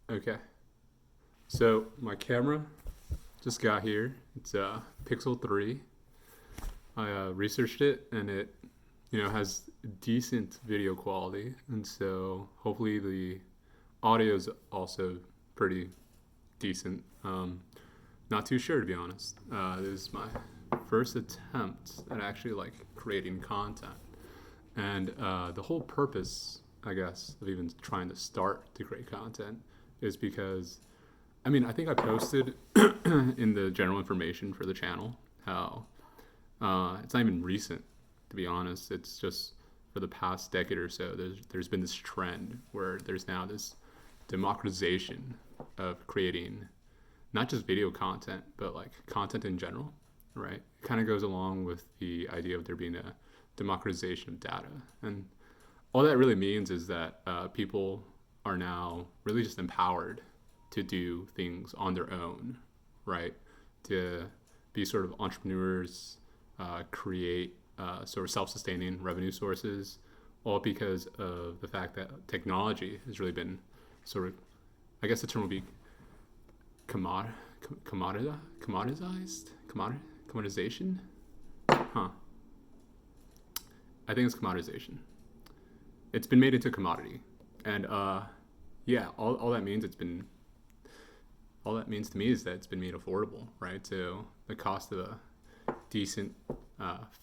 Okay. So my camera just got here. It's a Pixel 3. I researched it and it, has decent video quality. And so hopefully the audio is also pretty decent. Not too sure to be honest. This is my first attempt at actually like creating content. And the whole purpose, I guess, of even trying to start to create content is because I think I posted in the general information for the channel how it's not even recent, to be honest. It's just for the past decade or so, there's been this trend where there's now this democratization of creating not just video content, but like content in general, right? It kind of goes along with the idea of there being a democratization of data. And all that really means is that people are now really just empowered to do things on their own, right? To be sort of entrepreneurs, create sort of self-sustaining revenue sources, all because of the fact that technology has really been sort of, I guess the term would be commoditization. Huh. I think it's commoditization. It's been made into a commodity, and yeah, all that means all that means to me is that it's been made affordable, right? So the cost of a decent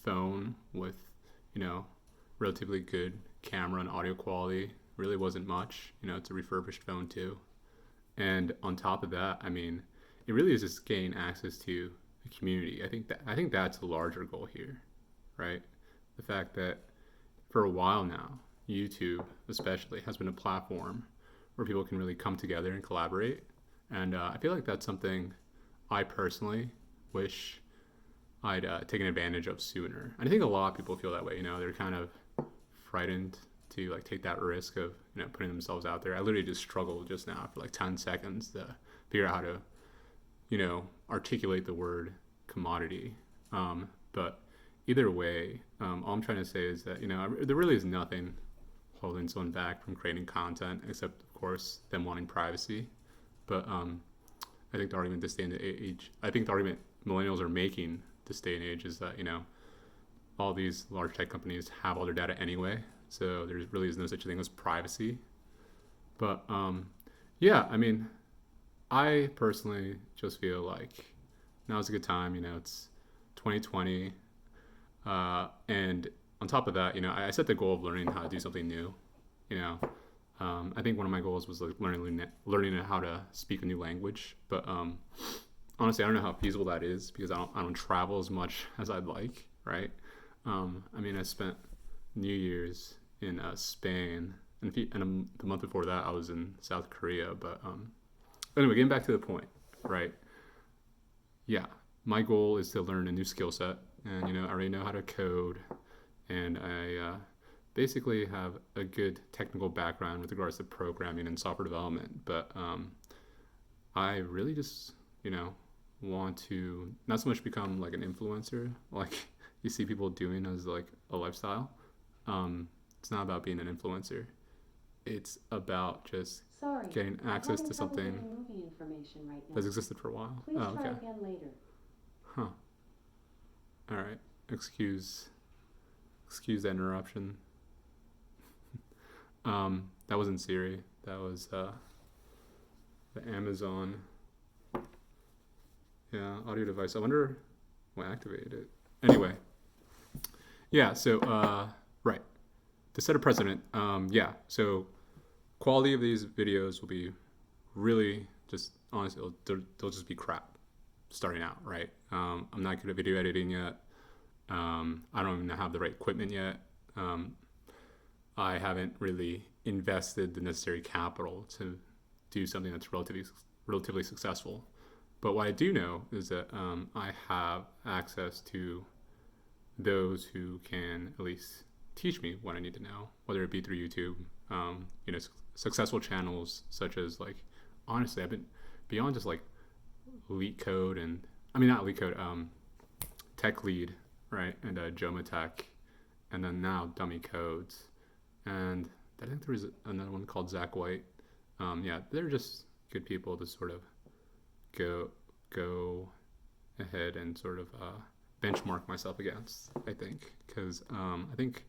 phone with, relatively good camera and audio quality really wasn't much. It's a refurbished phone too. And on top of that, it really is just gaining access to the community. I think that's the larger goal here, right? The fact that for a while now, YouTube especially has been a platform where people can really come together and collaborate. And I feel like that's something I personally wish I'd taken advantage of sooner. And I think a lot of people feel that way. They're kind of frightened to like take that risk of putting themselves out there. I literally just struggled just now for like 10 seconds to figure out how to articulate the word commodity. But either way, all I'm trying to say is that there really is nothing holding someone back from creating content except of course them wanting privacy. But I think the argument this day and age, I think the argument millennials are making this day and age is that all these large tech companies have all their data anyway, so there really is no such thing as privacy. But yeah, I personally just feel like now is a good time. It's 2020, and on top of that, I set the goal of learning how to do something new. I think one of my goals was like learning how to speak a new language. But honestly, I don't know how feasible that is because I don't travel as much as I'd like, right? I spent New Year's in Spain, and the month before that I was in South Korea. But anyway, getting back to the point, right? Yeah, my goal is to learn a new skill set, and I already know how to code, and I basically have a good technical background with regards to programming and software development. But I really just want to not so much become like an influencer, like you see people doing as like a lifestyle. It's not about being an influencer. It's about just Sorry, getting I'm access having to trouble something getting movie information right now. that's existed for a while. Please Oh, try okay. again later. Huh. All right. Excuse the interruption. That wasn't Siri. That was the Amazon, yeah, audio device. I wonder what activated it. Anyway, yeah. So right, to set a precedent. Yeah. So quality of these videos will be really just honestly, they'll just be crap starting out, right? I'm not good at video editing yet. I don't even have the right equipment yet. I haven't really invested the necessary capital to do something that's relatively successful. But what I do know is that I have access to those who can at least teach me what I need to know, whether it be through YouTube, successful channels such as like, honestly, I've been beyond just like Leak Code and not Leak Code, Tech Lead, right, and Joma Tech, and then now Dummy Codes, and I think there was another one called Zach White. Yeah, they're just good people to sort of go ahead and sort of benchmark myself against, I think, because I think,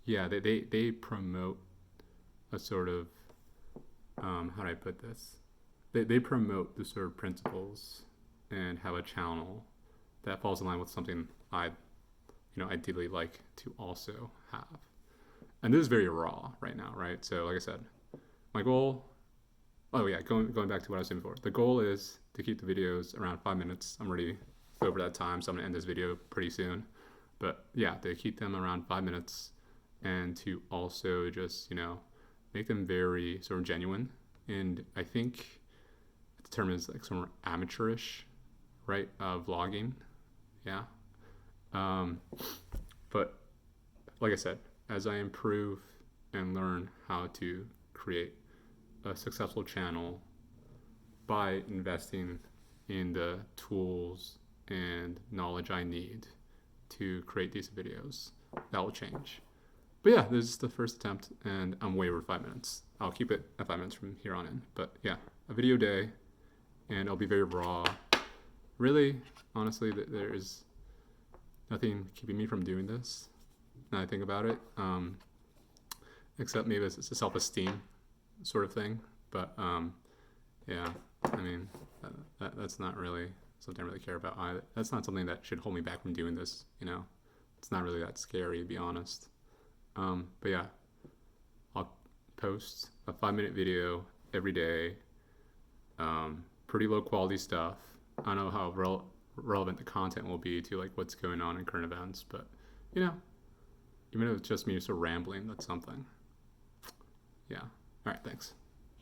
yeah, they promote a sort of, how do I put this? They promote the sort of principles and have a channel that falls in line with something I, ideally like to also have. And this is very raw right now, right? So like I said, my goal, oh yeah, going back to what I was saying before, the goal is to keep the videos around 5 minutes. I'm already over that time, so I'm gonna end this video pretty soon. But yeah, to keep them around 5 minutes, and to also just, make them very sort of genuine. And I think the term is like sort of amateurish, right? Vlogging, yeah. But like I said, as I improve and learn how to create a successful channel by investing in the tools and knowledge I need to create these videos, that will change. But yeah, this is the first attempt, and I'm way over 5 minutes. I'll keep it at 5 minutes from here on in. But yeah, a video a day, and it'll be very raw. Really, honestly, there is nothing keeping me from doing this. Now I think about it, except maybe it's a self-esteem sort of thing. But yeah, I mean, that's not really something I really care about either. That's not something that should hold me back from doing this. It's not really that scary, to be honest. But yeah, I'll post a 5-minute video every day. Pretty low quality stuff. I don't know how relevant the content will be to like what's going on in current events, but even if it's just me sort of rambling, that's something. Yeah. All right. Thanks.